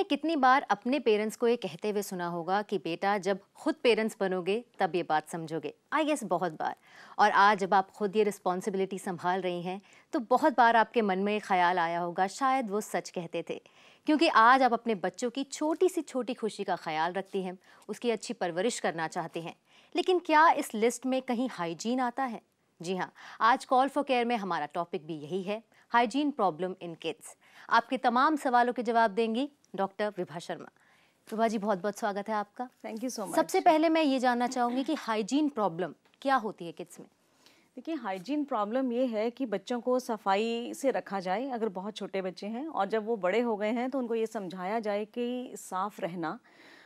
हमने कितनी बार अपने पेरेंट्स को ये कहते हुए सुना होगा कि बेटा जब खुद पेरेंट्स बनोगे तब ये बात समझोगे। आई गेस बहुत बार। और आज जब आप खुद ये रिस्पॉन्सिबिलिटी संभाल रही हैं तो बहुत बार आपके मन में ख्याल आया होगा शायद वो सच कहते थे, क्योंकि आज आप अपने बच्चों की छोटी सी छोटी खुशी का ख्याल रखती हैं, उसकी अच्छी परवरिश करना चाहती हैं। लेकिन क्या इस लिस्ट में कहीं हाइजीन आता है? जी हाँ, आज कॉल फॉर केयर में हमारा टॉपिक भी यही है, हाइजीन प्रॉब्लम इन किड्स। आपके तमाम सवालों के जवाब देंगी डॉक्टर विभा शर्मा। विभा जी, बहुत बहुत स्वागत है आपका। Thank you so much. सबसे पहले मैं ये जानना चाहूँगी कि हाइजीन प्रॉब्लम क्या होती है किड्स में? देखिए, हाइजीन प्रॉब्लम ये है कि बच्चों को सफाई से रखा जाए अगर बहुत छोटे बच्चे हैं, और जब वो बड़े हो गए हैं तो उनको ये समझाया जाए कि साफ़ रहना,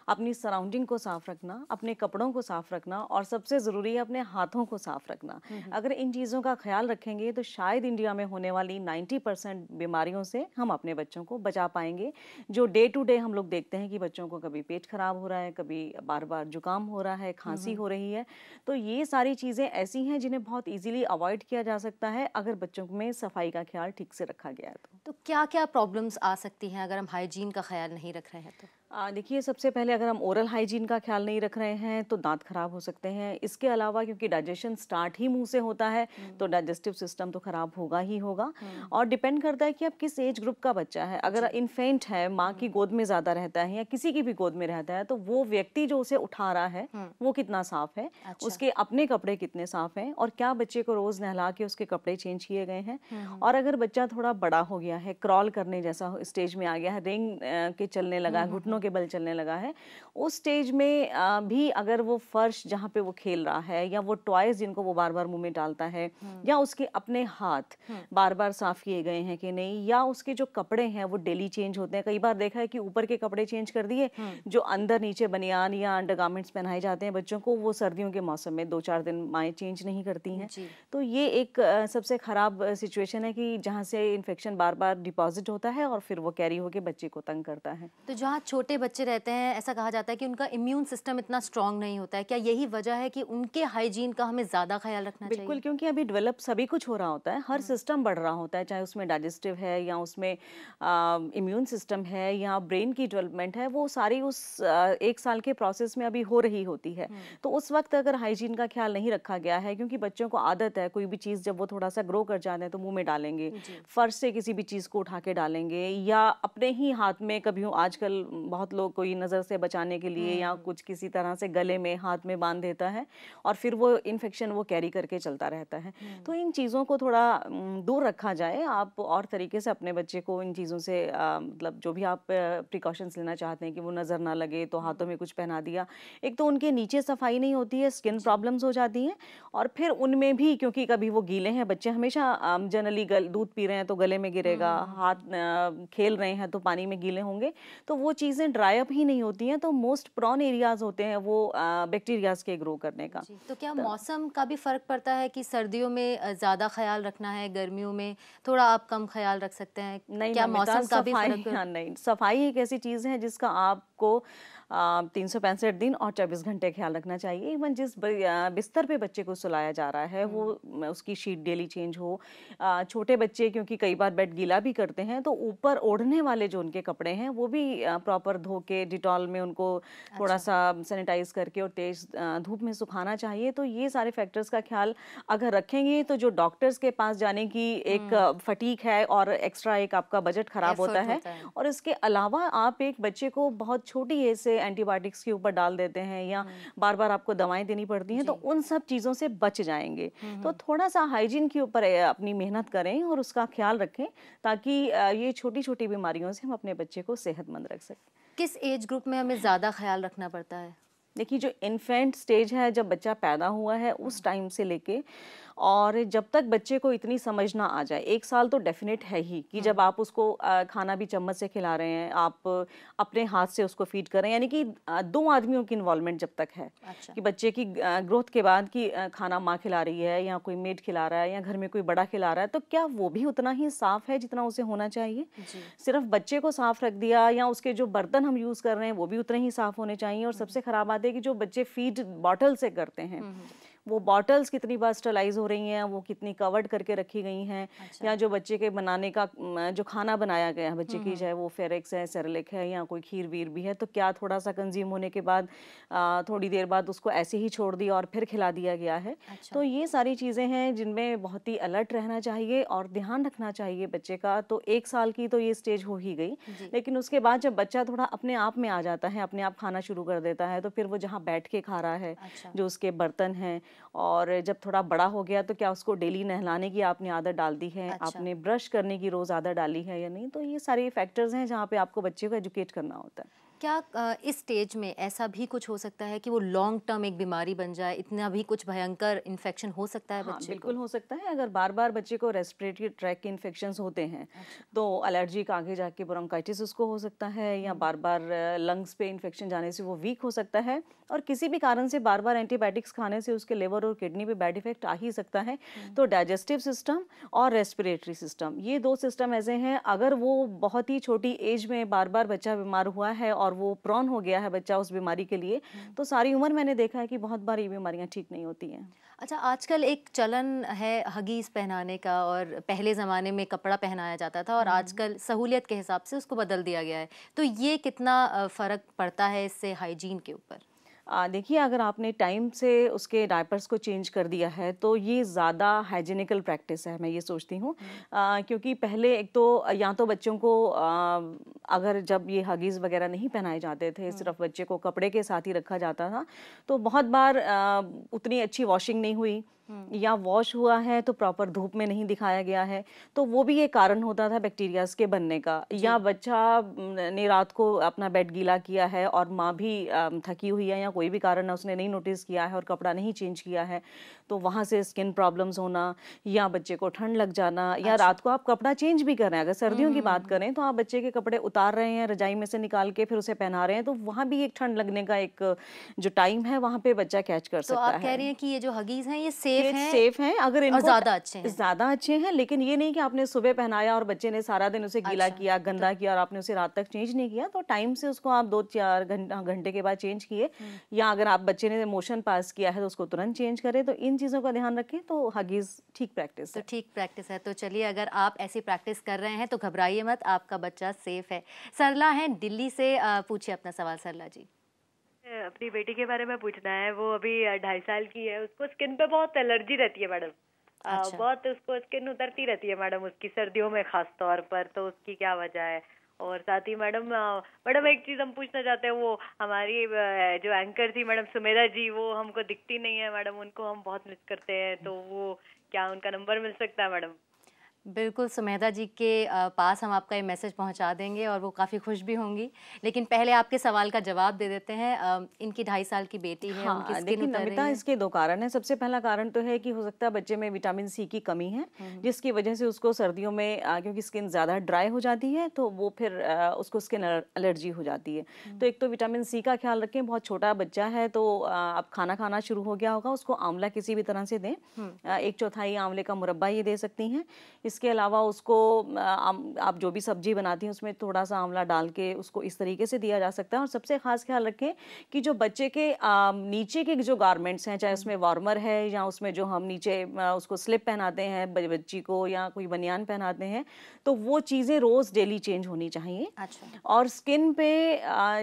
अपनी सराउंडिंग को साफ़ रखना, अपने कपड़ों को साफ़ रखना, और सबसे ज़रूरी है अपने हाथों को साफ़ रखना। अगर इन चीज़ों का ख्याल रखेंगे तो शायद इंडिया में होने वाली 90% बीमारियों से हम अपने बच्चों को बचा पाएंगे। जो डे टू डे हम लोग देखते हैं कि बच्चों को कभी पेट खराब हो रहा है, कभी बार बार जुकाम हो रहा है, खांसी हो रही है, तो ये सारी चीज़ें ऐसी हैं जिन्हें बहुत ईजिली अवॉइड किया जा सकता है अगर बच्चों में सफाई का ख्याल ठीक से रखा गया है। तो क्या क्या प्रॉब्लम्स आ सकती हैं अगर हम हाइजीन का ख्याल नहीं रख रहे हैं तो? देखिए, सबसे पहले अगर हम ओरल हाइजीन का ख्याल नहीं रख रहे हैं तो दांत खराब हो सकते हैं। इसके अलावा क्योंकि डाइजेशन स्टार्ट ही मुंह से होता है तो डाइजेस्टिव सिस्टम तो खराब होगा ही होगा। और डिपेंड करता है कि आप किस एज ग्रुप का बच्चा है। अगर इन्फेंट है, माँ की गोद में ज़्यादा रहता है या किसी की भी गोद में रहता है, तो वो व्यक्ति जो उसे उठा रहा है वो कितना साफ है, उसके अपने कपड़े कितने साफ हैं, और क्या बच्चे को रोज़ नहला के उसके कपड़े चेंज किए गए हैं। और अगर बच्चा थोड़ा बड़ा हो गया है, क्रॉल करने जैसा स्टेज में आ गया है, रेंग के चलने लगा है, घुटनों के बल चलने लगा है, उस स्टेज में भी अगर वो फर्श जहाँ पे वो खेल रहा है या वो टॉयज जिनको वो बार बार मुंह में डालता है, या उसके अपने हाथ बार बार साफ किए गए हैं कि नहीं, या उसके जो कपड़े हैं वो डेली चेंज होते हैं। कई बार देखा है कि ऊपर के कपड़े चेंज कर दिए, जो अंदर नीचे बनियान या अंडरगारमेंट्स पहनाए जाते हैं बच्चों को, वो सर्दियों के मौसम में 2-4 दिन माएँ चेंज नहीं करती हैं। तो ये एक सबसे खराब सिचुएशन है कि जहाँ से इन्फेक्शन बार बार डिपॉजिट होता है और फिर वो कैरी होकर बच्चे को तंग करता है। तो जहाँ छोटे बच्चे रहते हैं, ऐसा कहा जाता है कि उनका इम्यून सिस्टम इतना स्ट्रांग नहीं होता है, क्या यही वजह है कि उनके हाइजीन का हमें ज़्यादा ख्याल रखना चाहिए? बिल्कुल, क्योंकि अभी डेवलप सभी कुछ हो रहा होता है, हर सिस्टम बढ़ रहा होता है, चाहे उसमें डाइजेस्टिव है या उसमें इम्यून सिस्टम है या ब्रेन की डेवलपमेंट है, वो सारी उस 1 साल के प्रोसेस में अभी हो रही होती है। तो उस वक्त अगर हाइजीन का ख्याल नहीं रखा गया है, क्योंकि बच्चों को आदत है कोई भी चीज़ जब वो थोड़ा सा ग्रो कर जाते हैं तो मुंह में डालेंगे, फर्श से किसी भी चीज़ को उठा के डालेंगे, या अपने ही हाथ में कभी आजकल बहुत लोग कोई नज़र से बचाने के लिए या कुछ किसी तरह से गले में हाथ में बांध देता है और फिर वो इन्फेक्शन वो कैरी करके चलता रहता है। तो इन चीज़ों को थोड़ा दूर रखा जाए। आप और तरीके से अपने बच्चे को इन चीज़ों से मतलब जो भी आप प्रिकॉशंस लेना चाहते हैं कि वो नज़र ना लगे तो हाथों में कुछ पहना दिया। एक तो उनके नीचे सफाई नहीं होती है, स्किन प्रॉब्लम्स हो जाती हैं, और फिर उनमें भी क्योंकि कभी वो गीले हैं, बच्चे हमेशा जनरली दूध पी रहे हैं तो गले में गिरेगा, हाथ खेल रहे हैं तो पानी में गीले होंगे, तो वो चीज़ें ड्राई अप ही नहीं होती हैं, तो मोस्ट प्रॉन एरियाज होते हैं वो बैक्टीरियाज के ग्रो करने का। तो क्या मौसम का भी फर्क पड़ता है कि सर्दियों में ज़्यादा ख्याल रखना है, गर्मियों में थोड़ा आप कम ख्याल रख सकते हैं? नहीं, क्या मौसम का भी फर्क? हाँ, नहीं, सफाई एक ऐसी चीज़ है जिसका आपको 365 दिन और 24 घंटे ख्याल रखना चाहिए। इवन जिस बिस्तर पे बच्चे को सुलाया जा रहा है वो उसकी शीट डेली चेंज हो। छोटे बच्चे क्योंकि कई बार बेड गीला भी करते हैं, तो ऊपर ओढ़ने वाले जो उनके कपड़े हैं वो भी प्रॉपर धो के डिटॉल में उनको थोड़ा सा सैनिटाइज करके और तेज धूप में सुखाना चाहिए। तो ये सारे फैक्टर्स का ख्याल अगर रखेंगे तो जो डॉक्टर्स के पास जाने की एक फटीक है और एक्स्ट्रा एक आपका बजट खराब होता है। और इसके अलावा आप एक बच्चे को बहुत छोटी एज से एंटीबायोटिक्स के ऊपर डाल देते हैं या बार बार आपको दवाएं देनी पड़ती हैं, तो उन सब चीज़ों से बच जाएंगे। तो थोड़ा सा हाइजीन के ऊपर अपनी मेहनत करें और उसका ख्याल रखें ताकि ये छोटी छोटी बीमारियों से हम अपने बच्चे को सेहतमंद रख सकें। किस एज ग्रुप में हमें ज़्यादा ख्याल रखना पड़ता है? देखिए, जो इन्फेंट स्टेज है, जब बच्चा पैदा हुआ है उस टाइम से लेके और जब तक बच्चे को इतनी समझ ना आ जाए, 1 साल तो डेफिनेट है ही कि जब आप उसको खाना भी चम्मच से खिला रहे हैं, आप अपने हाथ से उसको फीड कर रहे हैं, यानी कि 2 आदमियों की इन्वॉल्वमेंट जब तक है। कि बच्चे की ग्रोथ के बाद कि खाना माँ खिला रही है या कोई मेड खिला रहा है या घर में कोई बड़ा खिला रहा है, तो क्या वो भी उतना ही साफ है जितना उसे होना चाहिए? सिर्फ बच्चे को साफ रख दिया या उसके जो बर्तन हम यूज़ कर रहे हैं वो भी उतने ही साफ होने चाहिए। और सबसे खराब बात है कि जो बच्चे फीड बॉटल से करते हैं वो बॉटल्स कितनी बार स्टरलाइज हो रही हैं, वो कितनी कवर्ड करके रखी गई हैं, या जो बच्चे के बनाने का जो खाना बनाया गया है बच्चे की, चाहे वो फेरेक्स है, सेरेलेक है या कोई खीर वीर भी है, तो क्या थोड़ा सा कंज्यूम होने के बाद थोड़ी देर बाद उसको ऐसे ही छोड़ दिया और फिर खिला दिया गया है। तो ये सारी चीज़ें हैं जिनमें बहुत ही अलर्ट रहना चाहिए और ध्यान रखना चाहिए बच्चे का। तो 1 साल की तो ये स्टेज हो ही गई, लेकिन उसके बाद जब बच्चा थोड़ा अपने आप में आ जाता है, अपने आप खाना शुरू कर देता है, तो फिर वो जहाँ बैठ के खा रहा है, जो उसके बर्तन हैं, और जब थोड़ा बड़ा हो गया तो क्या उसको डेली नहलाने की आपने आदत डाल दी है, आपने ब्रश करने की रोज़ आदत डाली है या नहीं। तो ये सारे फैक्टर्स हैं जहाँ पे आपको बच्चे को एजुकेट करना होता है। क्या इस स्टेज में ऐसा भी कुछ हो सकता है कि वो लॉन्ग टर्म एक बीमारी बन जाए, इतना भी कुछ भयंकर इन्फेक्शन हो सकता है बच्चे को? बिल्कुल हो सकता है। अगर बार बार बच्चे को रेस्पिरेटरी ट्रैक के इन्फेक्शंस होते हैं, तो एलर्जी का आगे जाके ब्रोंकाइटिस उसको हो सकता है, या बार बार लंग्स पे इन्फेक्शन जाने से वो वीक हो सकता है, और किसी भी कारण से बार बार एंटीबायोटिक्स खाने से उसके लिवर और किडनी पे बैड इफेक्ट आ ही सकता है। तो डाइजेस्टिव सिस्टम और रेस्पिरेटरी सिस्टम, ये 2 सिस्टम ऐसे हैं, अगर वो बहुत ही छोटी एज में बार बार बच्चा बीमार हुआ है और वो प्रोन हो गया है बच्चा उस बीमारी के लिए, तो सारी उम्र मैंने देखा है कि बहुत बार ये बीमारियां ठीक नहीं होती हैं। अच्छा, आजकल एक चलन है हगीज़ पहनाने का, और पहले ज़माने में कपड़ा पहनाया जाता था और आजकल सहूलियत के हिसाब से उसको बदल दिया गया है। तो ये कितना फ़र्क पड़ता है इससे हाइजीन के ऊपर? देखिए, अगर आपने टाइम से उसके डायपर्स को चेंज कर दिया है तो ये ज़्यादा हाइजीनिकल प्रैक्टिस है, मैं ये सोचती हूँ। क्योंकि पहले एक तो या तो बच्चों को अगर जब ये हगीज़ वगैरह नहीं पहनाए जाते थे, सिर्फ बच्चे को कपड़े के साथ ही रखा जाता था, तो बहुत बार उतनी अच्छी वॉशिंग नहीं हुई, या वॉश हुआ है तो प्रॉपर धूप में नहीं दिखाया गया है, तो वो भी एक कारण होता था बैक्टीरियाज के बनने का। या बच्चा ने रात को अपना बेड गीला किया है और माँ भी थकी हुई है, या कोई भी कारण है उसने नहीं नोटिस किया है और कपड़ा नहीं चेंज किया है, तो वहाँ से स्किन प्रॉब्लम्स होना, या बच्चे को ठंड लग जाना, या रात को आप कपड़ा चेंज भी कर रहे हैं, अगर सर्दियों की बात करें तो आप बच्चे के कपड़े उतार रहे हैं रजाई में से निकाल के फिर उसे पहना रहे हैं, तो वहाँ भी एक ठंड लगने का एक जो टाइम है वहाँ पे बच्चा कैच कर सकता है। तो आप कह रही हैं कि ये जो हगीज़ हैं ये सेफ हैं, अगर इनको ज़्यादा अच्छे हैं, लेकिन ये नहीं कि आपने सुबह पहनाया और बच्चे ने सारा दिन उसे गीला किया, गंदा किया, और आपने उसे रात तक चेंज नहीं किया, तो टाइम से उसको आप 2-4 घंटे के बाद चेंज किए, या अगर आप बच्चे ने मोशन पास किया है तो उसको तुरंत चेंज करें। तो इन चीज़ों का ध्यान रखें, तो हगीज़ ठीक प्रैक्टिस है। तो ठीक प्रैक्टिस है। तो चलिए, अगर आप ऐसी प्रैक्टिस कर रहे हैं तो घबराइए मत, आपका बच्चा सेफ है। सरला है दिल्ली से, पूछिए अपना सवाल सरला जी। अपनी बेटी के बारे में पूछना है। वो अभी 2.5 साल की है, उसको स्किन पे बहुत एलर्जी रहती है मैडम। अच्छा। बहुत उसको स्किन उतरती रहती है मैडम उसकी, सर्दियों में खास तौर पर। तो उसकी क्या वजह है? और साथ ही मैडम एक चीज हम पूछना चाहते हैं, वो हमारी जो एंकर थी मैडम सुमेधा जी, वो हमको दिखती नहीं है मैडम, उनको हम बहुत मिस करते हैं, तो वो क्या उनका नंबर मिल सकता है मैडम? बिल्कुल, सुमेधा जी के पास हम आपका ये मैसेज पहुंचा देंगे और वो काफ़ी खुश भी होंगी। लेकिन पहले आपके सवाल का जवाब दे देते हैं। इनकी 2.5 साल की बेटी है, उनकी स्किन उतर रही है। इसके 2 कारण हैं। सबसे पहला कारण तो है कि हो सकता है बच्चे में विटामिन सी की कमी है, जिसकी वजह से उसको सर्दियों में क्योंकि स्किन ज़्यादा ड्राई हो जाती है, तो वो फिर उसको स्किन एलर्जी हो जाती है। तो एक तो विटामिन सी का ख्याल रखें, बहुत छोटा बच्चा है तो अब खाना खाना शुरू हो गया होगा, उसको आंवला किसी भी तरह से दें। 1/4 आंवले का मुरब्बा ये दे सकती हैं। इसके अलावा उसको आप जो भी सब्जी बनाती हैं उसमें थोड़ा सा आंवला डाल के उसको इस तरीके से दिया जा सकता है। और सबसे खास ख्याल रखें कि जो बच्चे के नीचे के जो गारमेंट्स हैं, चाहे उसमें वार्मर है या उसमें जो हम नीचे उसको स्लिप पहनाते हैं बच्ची को, या कोई बनियान पहनाते हैं, तो वो चीज़ें रोज़ डेली चेंज होनी चाहिए। अच्छा। और स्किन पे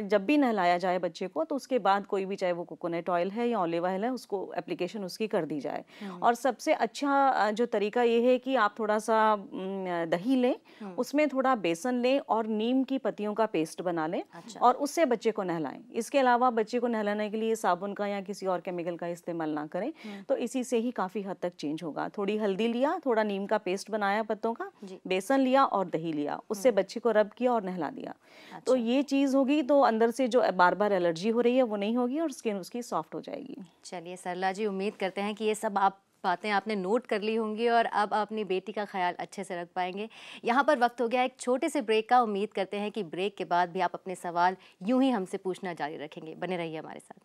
जब भी नहलाया जाए बच्चे को, तो उसके बाद कोई भी, चाहे वो कोकोनट ऑयल है या ऑलिव ऑयल है, उसको एप्लीकेशन उसकी कर दी जाए। और सबसे अच्छा जो तरीका ये है कि आप थोड़ा सा दही लें, उसमें थोड़ा बेसन लें और नीम की पत्तियों का पेस्ट बना लें। अच्छा। और उससे बच्चे को नहलाएं। इसके अलावा बच्चे को नहलाने के लिए साबुन का या किसी और केमिकल का इस्तेमाल ना करें, तो इसी से ही काफ़ी हद तक चेंज होगा। थोड़ी हल्दी लिया, थोड़ा नीम का पेस्ट बनाया पत्तों का, बेसन लिया और दही लिया, उससे बच्चे को रब किया और नहला दिया। अच्छा। तो ये चीज़ होगी तो अंदर से जो बार बार एलर्जी हो रही है वो नहीं होगी और स्किन उसकी सॉफ्ट हो जाएगी। चलिए सरला जी, उम्मीद करते हैं कि ये सब बातें आपने नोट कर ली होंगी और अब अपनी बेटी का ख्याल अच्छे से रख पाएंगे। यहाँ पर वक्त हो गया एक छोटे से ब्रेक का। उम्मीद करते हैं कि ब्रेक के बाद भी आप अपने सवाल यूं ही हमसे पूछना जारी रखेंगे। बने रहिए हमारे साथ।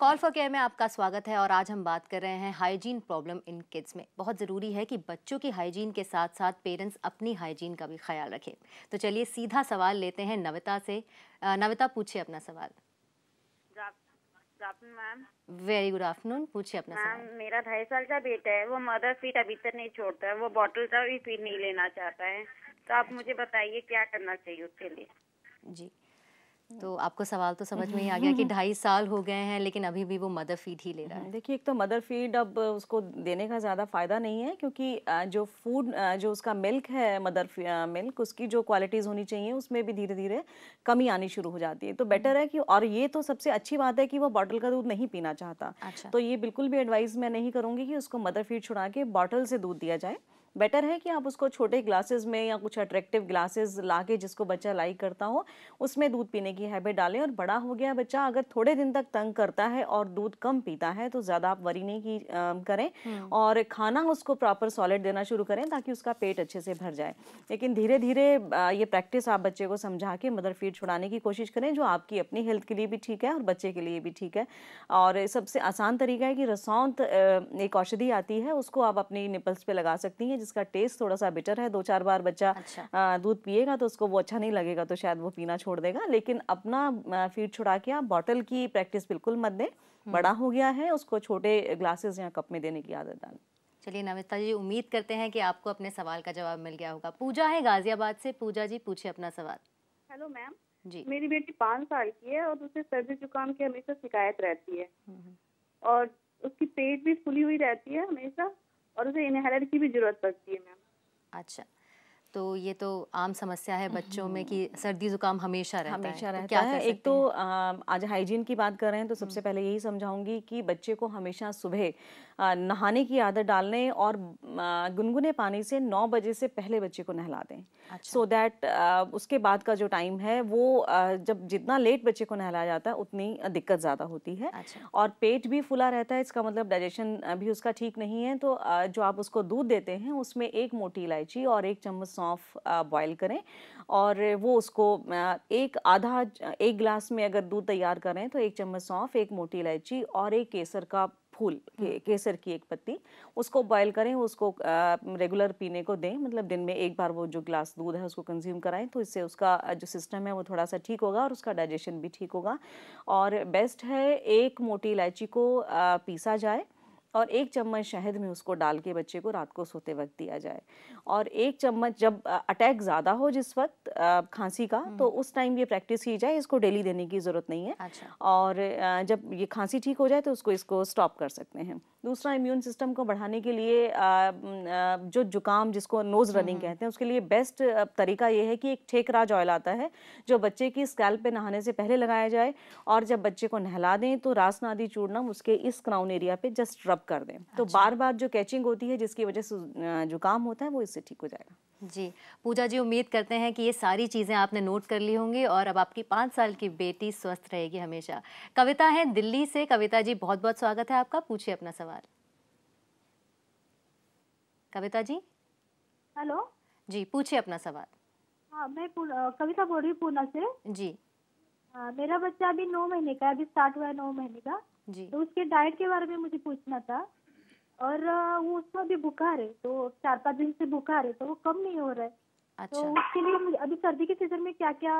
कॉल फॉर केयर में आपका स्वागत है और आज हम बात कर रहे हैं हाइजीन प्रॉब्लम इन किड्स में। बहुत ज़रूरी है कि बच्चों की हाइजीन के साथ साथ पेरेंट्स अपनी हाइजीन का भी ख्याल रखें। तो चलिए सीधा सवाल लेते हैं नविता से। नविता, पूछिए अपना सवाल। मैम, वेरी गुड आफ्टरनून, पूछिए अपना मैम सवाल। मेरा 2.5 साल का बेटा है, वो मदर फीड अभी तक नहीं छोड़ता है, वो बॉटल का भी फीड नहीं लेना चाहता है। तो आप मुझे बताइए क्या करना चाहिए उसके लिए। जी, तो आपको सवाल तो समझ में ही आ गया कि 2.5 साल हो गए हैं लेकिन अभी भी वो मदर फीड ही ले रहा है। देखिए, एक तो मदर फीड अब उसको देने का ज़्यादा फ़ायदा नहीं है, क्योंकि जो फूड जो उसका मिल्क है, मदर मिल्क, उसकी जो क्वालिटीज़ होनी चाहिए उसमें भी धीरे धीरे कमी आनी शुरू हो जाती है। तो बेटर है कि, और ये तो सबसे अच्छी बात है कि वो बॉटल का दूध नहीं पीना चाहता। अच्छा। तो ये बिल्कुल भी एडवाइस मैं नहीं करूँगी कि उसको मदर फीड छुड़ा के बॉटल से दूध दिया जाए। बेटर है कि आप उसको छोटे ग्लासेस में या कुछ अट्रैक्टिव ग्लासेस लाके, जिसको बच्चा लाइक करता हो, उसमें दूध पीने की हैबिट डालें। और बड़ा हो गया बच्चा अगर थोड़े दिन तक तंग करता है और दूध कम पीता है तो ज़्यादा आप वरी नहीं की करें, और खाना उसको प्रॉपर सॉलिड देना शुरू करें ताकि उसका पेट अच्छे से भर जाए। लेकिन धीरे धीरे ये प्रैक्टिस आप बच्चे को समझा के मदर फीड छुड़ाने की कोशिश करें, जो आपकी अपनी हेल्थ के लिए भी ठीक है और बच्चे के लिए भी ठीक है। और सबसे आसान तरीका है कि रसौंत एक औषधि आती है, उसको आप अपनी निपल्स पे लगा सकती हैं, जिसका टेस्ट थोड़ा सा बिटर है। 2-4 बार बच्चा अच्छा। दूध पिएगा तो उसको वो अच्छा नहीं लगेगा, तो शायद वो पीना छोड़ देगा। लेकिन अपना फीड छुड़ा के आप बॉटल की प्रैक्टिस बिल्कुल मत दें। बड़ा हो गया है, उसको छोटे ग्लासेस या कप में देने की आदत डालें। चलिए नविता जी, उम्मीद करते हैं कि आपको अपने सवाल का जवाब मिल गया होगा। पूजा है गाजियाबाद से। पूजा जी, पूछिए अपना सवाल। हेलो मैम जी। मेरी बेटी 5 साल की है और उसे सर्दी जुकाम की हमेशा शिकायत रहती है और उसकी पेट भी फूली हुई रहती है हमेशा और उसे इनहेलर की भी जरूरत पड़ती है मैम। अच्छा, तो ये तो आम समस्या है बच्चों में कि सर्दी जुकाम हमेशा रहता है। हमेशा तो रहता क्या है। कर एक सकते तो हैं? आज हाइजीन की बात कर रहे हैं तो सबसे पहले यही समझाऊंगी कि बच्चे को हमेशा सुबह नहाने की आदत डालने और गुनगुने पानी से 9 बजे से पहले बच्चे को नहला दें। अच्छा। सो दैट उसके बाद का जो टाइम है वो जब जितना लेट बच्चे को नहलाया जाता है उतनी दिक्कत ज़्यादा होती है। अच्छा। और पेट भी फूला रहता है, इसका मतलब डाइजेशन भी उसका ठीक नहीं है। तो जो आप उसको दूध देते हैं उसमें 1 मोटी इलायची और 1 चम्मच सौंफ बॉयल करें, और वो उसको एक गिलास में अगर दूध तैयार करें तो 1 चम्मच सौंफ, 1 मोटी इलायची और 1 केसर का फूल, केसर की 1 पत्ती, उसको बॉयल करें, उसको रेगुलर पीने को दें। मतलब दिन में 1 बार वो जो ग्लास दूध है उसको कंज्यूम कराएं, तो इससे उसका जो सिस्टम है वो थोड़ा सा ठीक होगा और उसका डाइजेशन भी ठीक होगा। और बेस्ट है 1 मोटी इलायची को पीसा जाए और 1 चम्मच शहद में उसको डाल के बच्चे को रात को सोते वक्त दिया जाए। और 1 चम्मच जब अटैक ज़्यादा हो जिस वक्त खांसी का, तो उस टाइम ये प्रैक्टिस की जाए। इसको डेली देने की ज़रूरत नहीं है। अच्छा। और जब ये खांसी ठीक हो जाए तो इसको स्टॉप कर सकते हैं। दूसरा, इम्यून सिस्टम को बढ़ाने के लिए जो जुकाम, जिसको नोज़ रनिंग कहते हैं, उसके लिए बेस्ट तरीका ये है कि एक ठेकराज ऑयल आता है जो बच्चे की स्कैल्प पे नहाने से पहले लगाया जाए, और जब बच्चे को नहला दें तो रासनादी चूर्णम उसके इस क्राउन एरिया पे जस्ट रब कर दें। तो बार बार जो कैचिंग होती है जिसकी वजह से जुकाम होता है वो इससे ठीक हो जाएगा। जी, पूजा जी, उम्मीद करते हैं कि ये सारी चीज़ें आपने नोट कर ली होंगी और अब आपकी 5 साल की बेटी स्वस्थ रहेगी हमेशा। कविता है दिल्ली से। कविता जी, बहुत बहुत स्वागत है आपका। पूछिए अपना सवाल। कविता जी। हेलो जी, पूछिए अपना सवाल। हाँ, मैं कविता बोल रही हूँ पूना से। जी। मेरा बच्चा अभी 9 महीने का है, अभी स्टार्ट हुआ है 9 महीने का। जी। तो उसके डाइट के बारे में मुझे पूछना था। और वो उसको अभी बुखार है, तो 4-5 दिन से बुखार है, तो वो कम नहीं हो रहा है। तो अच्छा। उसके लिए मुझे अभी सर्दी के सीजन में क्या क्या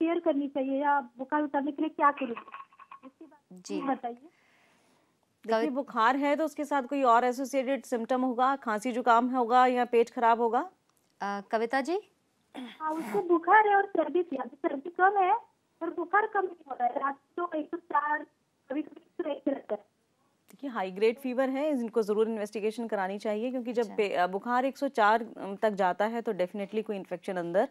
केयर करनी चाहिए या बुखार उतारने के लिए क्या करूँ, इसके बारे जी। में बताइए। देखिए, बुखार है तो उसके साथ कोई और एसोसिएटेड सिम्टम होगा, खांसी जुकाम होगा या पेट खराब होगा? कविता जी। हाँ, उसको बुखार है और सर्दी थी। अभी सर्दी कम है पर बुखार कम नहीं हो रहा है। रात को 104, कभी कभी 101 रहता है। देखिए, हाई ग्रेड फीवर है, इनको ज़रूर इन्वेस्टिगेशन करानी चाहिए, क्योंकि जब बुखार 104 तक जाता है तो डेफिनेटली कोई इन्फेक्शन अंदर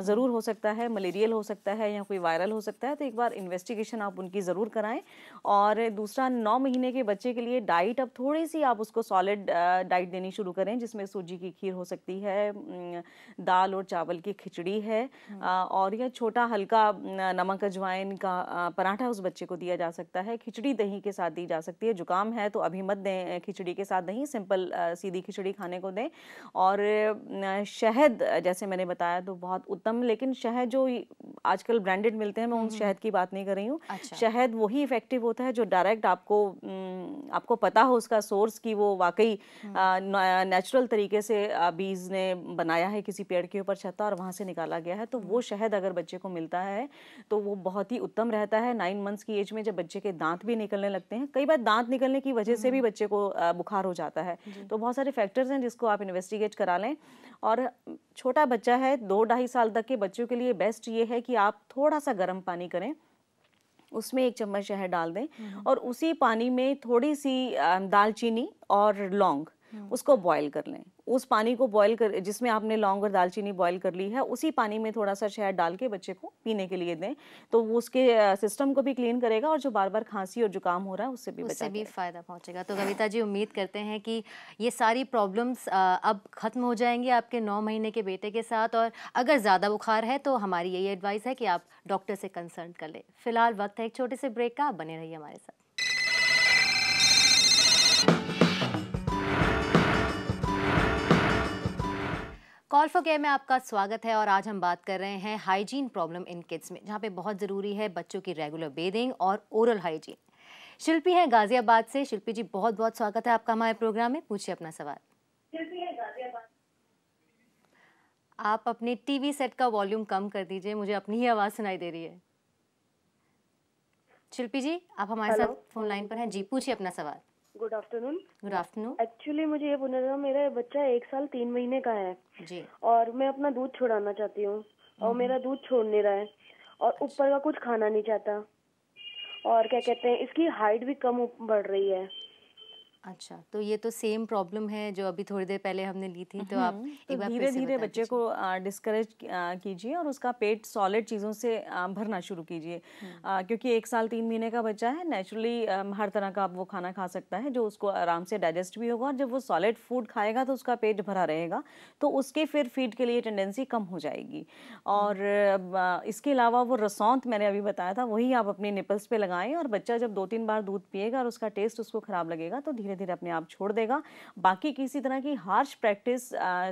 ज़रूर हो सकता है, मलेरियल हो सकता है या कोई वायरल हो सकता है। तो एक बार इन्वेस्टिगेशन आप उनकी ज़रूर कराएं। और दूसरा, 9 महीने के बच्चे के लिए डाइट अब थोड़ी सी आप उसको सॉलिड डाइट देनी शुरू करें, जिसमें सूजी की खीर हो सकती है, दाल और चावल की खिचड़ी है, और या छोटा हल्का नमक अजवाइन का पराठा उस बच्चे को दिया जा सकता है। खिचड़ी दही के साथ दी जा सकती है। जुकाम जुकाम है तो अभी मत दें खिचड़ी के साथ दही, सिंपल सीधी खिचड़ी खाने को दें। और शहद जैसे मैंने बताया तो बहुत उत्तम, लेकिन शहद जो आजकल ब्रांडेड मिलते हैं, मैं उन शहद की बात नहीं कर रही हूँ। अच्छा। शहद वही इफेक्टिव होता है जो डायरेक्ट आपको पता हो उसका सोर्स कि वो वाकई नेचुरल तरीके से बीज ने बनाया है, किसी पेड़ के ऊपर छत्ता और वहाँ से निकाला गया है। तो वो शहद अगर बच्चे को मिलता है तो वो बहुत ही उत्तम रहता है। 9 मंथ्स की एज में जब बच्चे के दांत भी निकलने लगते हैं, कई बार दांत निकलने की वजह से भी बच्चे को बुखार हो जाता है, तो बहुत सारे फैक्टर्स हैं जिसको आप इन्वेस्टिगेट करा लें। और छोटा बच्चा है, 2-2.5 साल तक के बच्चों के लिए बेस्ट ये है कि आप थोड़ा सा गर्म पानी करें, उसमें 1 चम्मच शहद डाल दें और उसी पानी में थोड़ी सी दालचीनी और लौंग उसको बॉईल कर लें। उस पानी को बॉईल कर, जिसमें आपने लौंग और दालचीनी बॉईल कर ली है, उसी पानी में थोड़ा सा शहद डाल के बच्चे को पीने के लिए दें, तो वो उसके सिस्टम को भी क्लीन करेगा और जो बार बार खांसी और जुकाम हो रहा है उससे भी फ़ायदा पहुंचेगा। तो कविता जी, उम्मीद करते हैं कि ये सारी प्रॉब्लम्स अब ख़त्म हो जाएंगी आपके 9 महीने के बेटे के साथ, और अगर ज़्यादा बुखार है तो हमारी यही एडवाइस है कि आप डॉक्टर से कंसल्ट कर लें। फिलहाल वक्त है एक छोटे से ब्रेक का, आप बने रहिए हमारे साथ। कॉल फॉर केयर में आपका स्वागत है और आज हम बात कर रहे हैं हाइजीन प्रॉब्लम इन किड्स में, जहाँ पे बहुत ज़रूरी है बच्चों की रेगुलर बेदिंग और ओरल हाइजीन। शिल्पी है गाजियाबाद से। शिल्पी जी, बहुत बहुत स्वागत है आपका हमारे प्रोग्राम में, पूछिए अपना सवाल। शिल्पी है गाजियाबाद। आप अपने टीवी सेट का वॉल्यूम कम कर दीजिए, मुझे अपनी ही आवाज़ सुनाई दे रही है। शिल्पी जी, आप हमारे साथ फोन लाइन पर हैं। जी, पूछिए अपना सवाल। Good afternoon. Good afternoon. Actually मुझे ये पूछना था, मेरा बच्चा 1 साल 3 महीने का है जी, और मैं अपना दूध छुड़ाना चाहती हूँ और मेरा दूध छोड़ नहीं रहा है और ऊपर का कुछ खाना नहीं चाहता, और क्या कहते हैं, इसकी हाइट भी कम बढ़ रही है। अच्छा, तो ये तो सेम प्रॉब्लम है जो अभी थोड़ी देर पहले हमने ली थी, तो आप तो एक बार धीरे फिर से धीरे बता बच्चे को डिस्करेज कीजिए और उसका पेट सॉलिड चीज़ों से भरना शुरू कीजिए, क्योंकि 1 साल 3 महीने का बच्चा है, नेचुरली हर तरह का वो खाना खा सकता है जो उसको आराम से डाइजेस्ट भी होगा, और जब वो सॉलिड फूड खाएगा तो उसका पेट भरा रहेगा, तो उसके फिर फीड के लिए टेंडेंसी कम हो जाएगी। और इसके अलावा वो रसौंत मैंने अभी बताया था, वही आप अपने निपल्स पे लगाएं, और बच्चा जब 2-3 बार दूध पिएगा और उसका टेस्ट उसको ख़राब लगेगा तो धीरे धीरे अपने आप छोड़ देगा। बाकी किसी तरह की हार्श प्रैक्टिस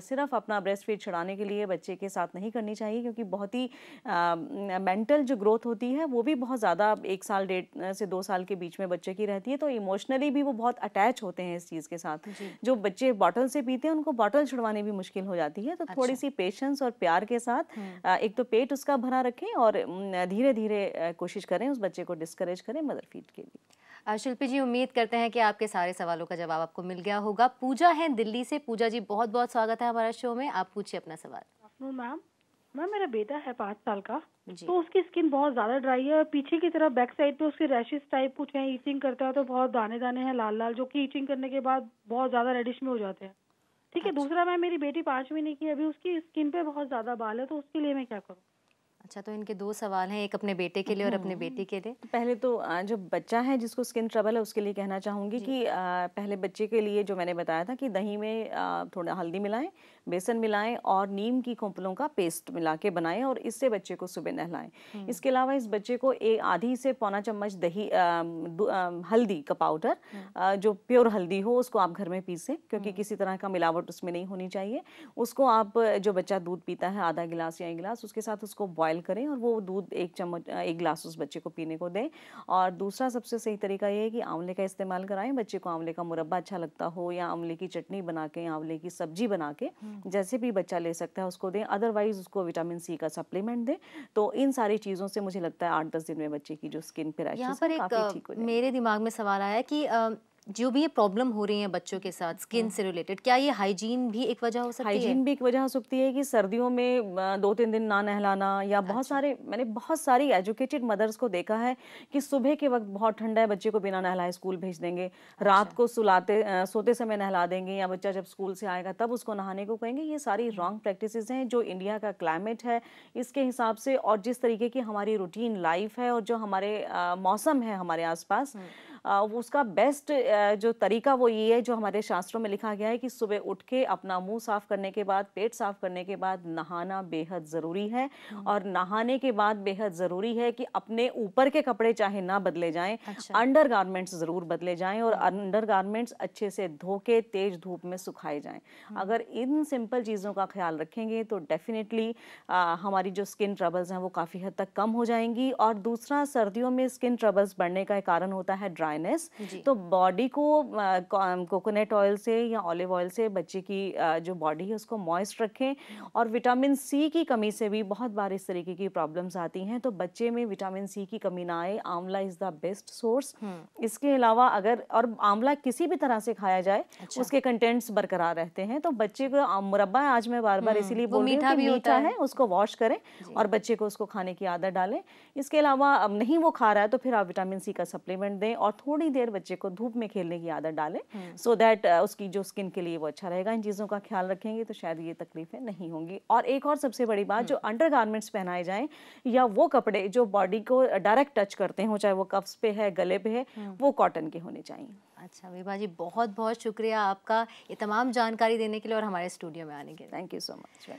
सिर्फ अपना ब्रेस्ट फीड छुड़ाने के लिए बच्चे के साथ नहीं करनी चाहिए, क्योंकि बहुत ही मेंटल जो ग्रोथ होती है वो भी बहुत ज़्यादा 1 साल 1.5 से 2 साल के बीच में बच्चे की रहती है, तो इमोशनली भी वो बहुत अटैच होते हैं इस चीज़ के साथ। जो बच्चे बॉटल से पीते हैं उनको बॉटल छुड़वाने भी मुश्किल हो जाती है, तो थोड़ी सी पेशेंस और प्यार के साथ एक तो पेट उसका भरा रखें और धीरे धीरे कोशिश करें उस बच्चे को डिस्करेज करें मदर फीड के लिए। शिल्पी जी, उम्मीद करते हैं कि आपके सारे सवालों का जवाब आपको मिल गया होगा। पूजा है दिल्ली से। पूजा जी, बहुत बहुत स्वागत है हमारे शो में, आप पूछिए अपना सवाल। मैम मेरा बेटा है 5 साल का, तो उसकी स्किन बहुत ज्यादा ड्राई है और पीछे की तरफ बैक साइड पे उसके रैशेस टाइप कुछ है, ईचिंग करता है तो बहुत दाने दाने हैं लाल लाल, जो कि ईचिंग करने के बाद बहुत ज्यादा रेडिश में हो जाते हैं। ठीक है। दूसरा मैम, मेरी बेटी 5 महीने की, अभी उसकी स्किन पे बहुत ज्यादा बाल है, तो उसके लिए मैं क्या करूँ? अच्छा, तो इनके 2 सवाल हैं, एक अपने बेटे के लिए और अपने बेटी के लिए। पहले तो जो बच्चा है जिसको स्किन ट्रबल है उसके लिए कहना चाहूँगी कि पहले बच्चे के लिए जो मैंने बताया था कि दही में थोड़ा हल्दी मिलाएं, बेसन मिलाएं और नीम की खोपलों का पेस्ट मिला के बनाएं और इससे बच्चे को सुबह नहलाएं। इसके अलावा इस बच्चे को आधी से पौना चम्मच दही हल्दी का पाउडर, जो प्योर हल्दी हो, उसको आप घर में पीसें, क्योंकि किसी तरह का मिलावट उसमें नहीं होनी चाहिए। उसको आप, जो बच्चा दूध पीता है आधा गिलास या 1 गिलास, उसके साथ उसको बॉयल करें और वो दूध 1 गिलास उस बच्चे को पीने को दें। और दूसरा सबसे सही तरीका ये है कि आंवले का इस्तेमाल कराएं। बच्चे को आंवले का मुरब्बा अच्छा लगता हो या आंवले की चटनी बना के, आंवले की सब्जी बना के, जैसे भी बच्चा ले सकता है उसको दें। अदरवाइज उसको विटामिन सी का सप्लीमेंट दें। तो इन सारी चीज़ों से मुझे लगता है 8-10 दिन में बच्चे की जो स्किन पे रैशेस यहाँ पर एक मेरे दिमाग में सवाल आया कि जो भी ये प्रॉब्लम हो रही है बच्चों के साथ स्किन से रिलेटेड, क्या ये हाइजीन भी एक वजह हो सकती है? हाइजीन भी एक वजह हो सकती है कि सर्दियों में 2-3 दिन ना नहलाना, या मैंने बहुत सारी एजुकेटेड मदर्स को देखा है कि सुबह के वक्त बहुत ठंडा है, बच्चे को बिना नहलाए स्कूल भेज देंगे, रात को सोते समय नहला देंगे, या बच्चा जब स्कूल से आएगा तब उसको नहाने को कहेंगे। ये सारी रॉन्ग प्रैक्टिसेस हैं। जो इंडिया का क्लाइमेट है इसके हिसाब से और जिस तरीके की हमारी रूटीन लाइफ है और जो हमारे मौसम है हमारे आसपास, उसका बेस्ट जो तरीका वो ये है, जो हमारे शास्त्रों में लिखा गया है कि सुबह उठ के अपना मुंह साफ करने के बाद, पेट साफ करने के बाद नहाना बेहद ज़रूरी है। और नहाने के बाद बेहद ज़रूरी है कि अपने ऊपर के कपड़े चाहे ना बदले जाएं, अंडर गारमेंट्स ज़रूर बदले जाएं और अंडर गारमेंट्स अच्छे से धो के तेज धूप में सुखाए जाएं। अगर इन सिंपल चीज़ों का ख्याल रखेंगे तो डेफिनेटली हमारी जो स्किन ट्रबल्स हैं वो काफ़ी हद तक कम हो जाएंगी। और दूसरा, सर्दियों में स्किन ट्रबल्स बढ़ने का एक कारण होता है ड्राइनेस। तो बॉडी को कोकोनट ऑयल से या ऑलिव ऑयल से बच्चे की जो बॉडी है उसको मॉइस्ट रखें। और विटामिन सी की कमी से भी बहुत बार इस तरीके की प्रॉब्लम्स आती हैं, तो बच्चे में विटामिन सी की कमी ना आए, आंवला इज़ द बेस्ट सोर्स। इसके अलावा अगर और आंवला किसी भी तरह से खाया जाए उसके कंटेंट्स बरकरार रहते हैं। तो बच्चे को मुरब्बा, आज मैं बार बार इसीलिए बोल रही हूँ कि मीठा है उसको वॉश करें और बच्चे को उसको खाने की आदत डालें। इसके अलावा अब नहीं वो खा रहा है तो फिर आप विटामिन सी का सप्लीमेंट दें और थोड़ी देर बच्चे को धूप में खेलने की आदत डालें, सो दैट उसकी जो स्किन के लिए वो अच्छा रहेगा। इन चीज़ों का ख्याल रखेंगे तो शायद ये तकलीफें नहीं होंगी। और एक और सबसे बड़ी बात, जो अंडर गारमेंट्स पहनाए जाएं या वो कपड़े जो बॉडी को डायरेक्ट टच करते हो, चाहे वो कफ्स पे है, गले पे है, वो कॉटन के होने चाहिए। अच्छा विभा जी, बहुत बहुत शुक्रिया आपका ये तमाम जानकारी देने के लिए और हमारे स्टूडियो में आने के लिए। Thank you so much.